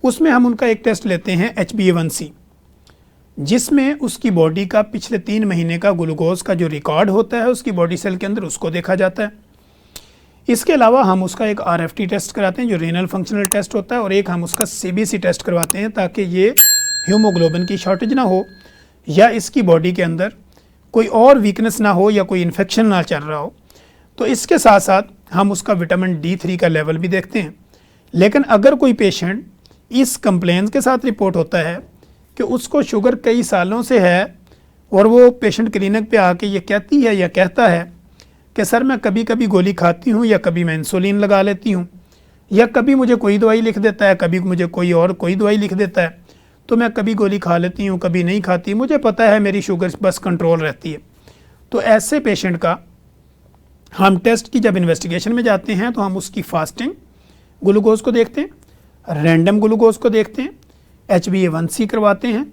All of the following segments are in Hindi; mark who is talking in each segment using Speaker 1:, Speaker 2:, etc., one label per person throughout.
Speaker 1: उसमें हम उनका एक टेस्ट लेते हैं HbA1c, जिसमें उसकी बॉडी का पिछले 3 महीने का ग्लूकोज का जो रिकॉर्ड होता है उसकी बॉडी सेल के अंदर, उसको देखा जाता है। इसके अलावा हम उसका एक RFT टेस्ट कराते हैं जो रीनल फंक्शनल टेस्ट होता है, और एक हम उसका CBC टेस्ट करवाते हैं ताकि ये हीमोग्लोबिन की शॉर्टेज ना हो या इसकी बॉडी के अंदर कोई और वीकनेस ना हो या कोई इन्फेक्शन ना चल रहा हो। तो इसके साथ साथ हम उसका विटामिन D3 का लेवल भी देखते हैं। लेकिन अगर कोई पेशेंट इस कंप्लेंस के साथ रिपोर्ट होता है कि उसको शुगर कई सालों से है और वो पेशेंट क्लिनिक पे आके ये कहती है या कहता है कि सर मैं कभी कभी गोली खाती हूँ या कभी मैं इंसुलिन लगा लेती हूँ या कभी मुझे कोई दवाई लिख देता है, कभी मुझे कोई दवाई लिख देता है, तो मैं कभी गोली खा लेती हूँ कभी नहीं खाती, मुझे पता है मेरी शुगर बस कंट्रोल रहती है। तो ऐसे पेशेंट का हम टेस्ट की जब इन्वेस्टिगेशन में जाते हैं तो हम उसकी फास्टिंग ग्लूकोज को देखते हैं, रैंडम ग्लूकोज को देखते हैं, HbA1c करवाते हैं,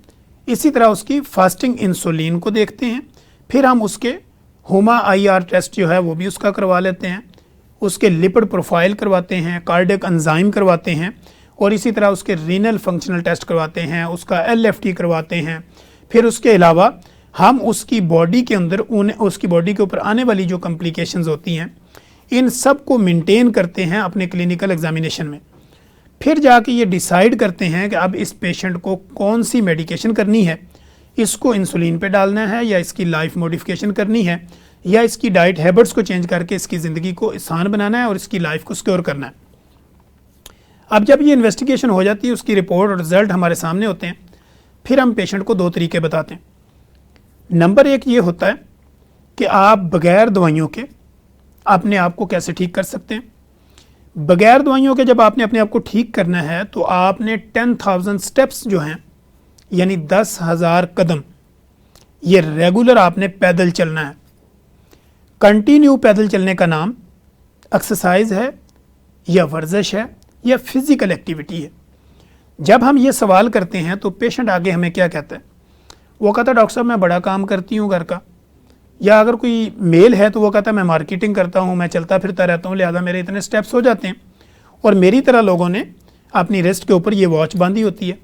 Speaker 1: इसी तरह उसकी फास्टिंग इंसुलिन को देखते हैं, फिर हम उसके हुमा IR टेस्ट जो है वो भी उसका करवा लेते हैं, उसके लिपिड प्रोफाइल करवाते हैं, कार्डियक एंजाइम करवाते हैं, और इसी तरह उसके रीनल फंक्शनल टेस्ट करवाते हैं, उसका LFT करवाते हैं। फिर उसके अलावा हम उसकी बॉडी के अंदर उसकी बॉडी के ऊपर आने वाली जो कॉम्प्लिकेशंस होती हैं इन सब को मेंटेन करते हैं अपने क्लिनिकल एग्जामिनेशन में। फिर जाके ये डिसाइड करते हैं कि अब इस पेशेंट को कौन सी मेडिकेशन करनी है, इसको इंसुलिन पे डालना है या इसकी लाइफ मॉडिफिकेशन करनी है या इसकी डाइट हैबिट्स को चेंज करके इसकी ज़िंदगी को आसान बनाना है और इसकी लाइफ को सिक्योर करना है। अब जब ये इन्वेस्टिगेशन हो जाती है, उसकी रिपोर्ट और रिजल्ट हमारे सामने होते हैं, फिर हम पेशेंट को 2 तरीके बताते हैं। नंबर 1 ये होता है कि आप बगैर दवाइयों के अपने आप को कैसे ठीक कर सकते हैं। बगैर दवाइयों के जब आपने अपने आप को ठीक करना है तो आपने 10,000 स्टेप्स जो हैं यानी 10,000 कदम ये रेगुलर आपने पैदल चलना है। कंटिन्यू पैदल चलने का नाम एक्सरसाइज है या वर्जिश है या फिजिकल एक्टिविटी है। जब हम ये सवाल करते हैं तो पेशेंट आगे हमें क्या कहता है, वो कहता है डॉक्टर साहब मैं बड़ा काम करती हूँ घर का, या अगर कोई मेल है तो वो कहता है मैं मार्केटिंग करता हूँ, मैं चलता फिरता रहता हूँ, लिहाजा मेरे इतने स्टेप्स हो जाते हैं। और मेरी तरह लोगों ने अपनी रिस्ट के ऊपर ये वॉच बांधी होती है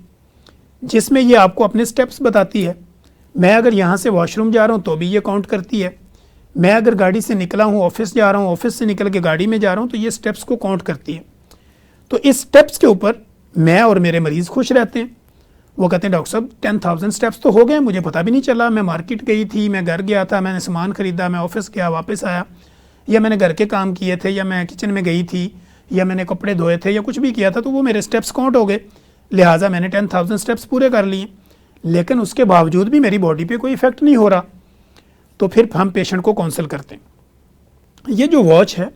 Speaker 1: जिसमें ये आपको अपने स्टेप्स बताती है। मैं अगर यहाँ से वॉशरूम जा रहा हूँ तो भी ये काउंट करती है, मैं अगर गाड़ी से निकला हूँ ऑफिस जा रहा हूँ, ऑफिस से निकल के गाड़ी में जा रहा हूँ तो ये स्टेप्स को काउंट करती है। तो इस स्टेप्स के ऊपर मैं और मेरे मरीज़ खुश रहते हैं। वो कहते हैं डॉक्टर साहब 10,000 स्टेप्स तो हो गए, मुझे पता भी नहीं चला, मैं मार्केट गई थी, मैं घर गया था, मैंने सामान ख़रीदा, मैं ऑफिस गया वापस आया, या मैंने घर के काम किए थे, या मैं किचन में गई थी, या मैंने कपड़े धोए थे, या कुछ भी किया था, तो वो मेरे स्टेप्स काउंट हो गए, लिहाजा मैंने 10,000 स्टेप्स पूरे कर लिए। लेकिन उसके बावजूद भी मेरी बॉडी पर कोई इफेक्ट नहीं हो रहा। तो फिर हम पेशेंट को काउंसल करते हैं। ये जो वॉच है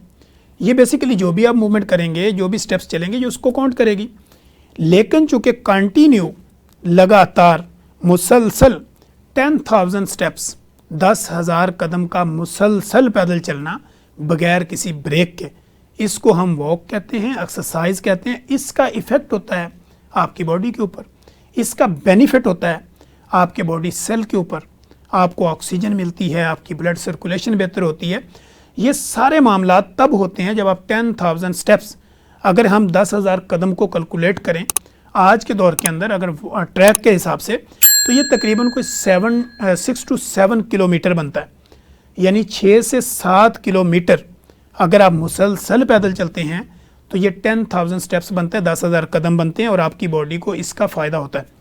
Speaker 1: ये बेसिकली जो भी आप मूवमेंट करेंगे, जो भी स्टेप्स चलेंगे, ये उसको काउंट करेगी। लेकिन चूँकि कंटिन्यू लगातार मुसलसल 10,000 स्टेप्स 10,000 कदम का मुसलसल पैदल चलना बगैर किसी ब्रेक के, इसको हम वॉक कहते हैं, एक्सरसाइज कहते हैं। इसका इफ़ेक्ट होता है आपकी बॉडी के ऊपर, इसका बेनिफिट होता है आपके बॉडी सेल के ऊपर, आपको ऑक्सीजन मिलती है, आपकी ब्लड सर्कुलेशन बेहतर होती है। ये सारे मामला तब होते हैं जब आप 10,000 स्टेप्स, अगर हम 10,000 कदम को कैलकुलेट करें आज के दौर के अंदर अगर ट्रैक के हिसाब से, तो ये तकरीबन कोई 6 to 7 किलोमीटर बनता है। यानी 6 से 7 किलोमीटर अगर आप मुसलसल पैदल चलते हैं तो ये 10,000 स्टेप्स बनते हैं, 10,000 कदम बनते हैं और आपकी बॉडी को इसका फ़ायदा होता है।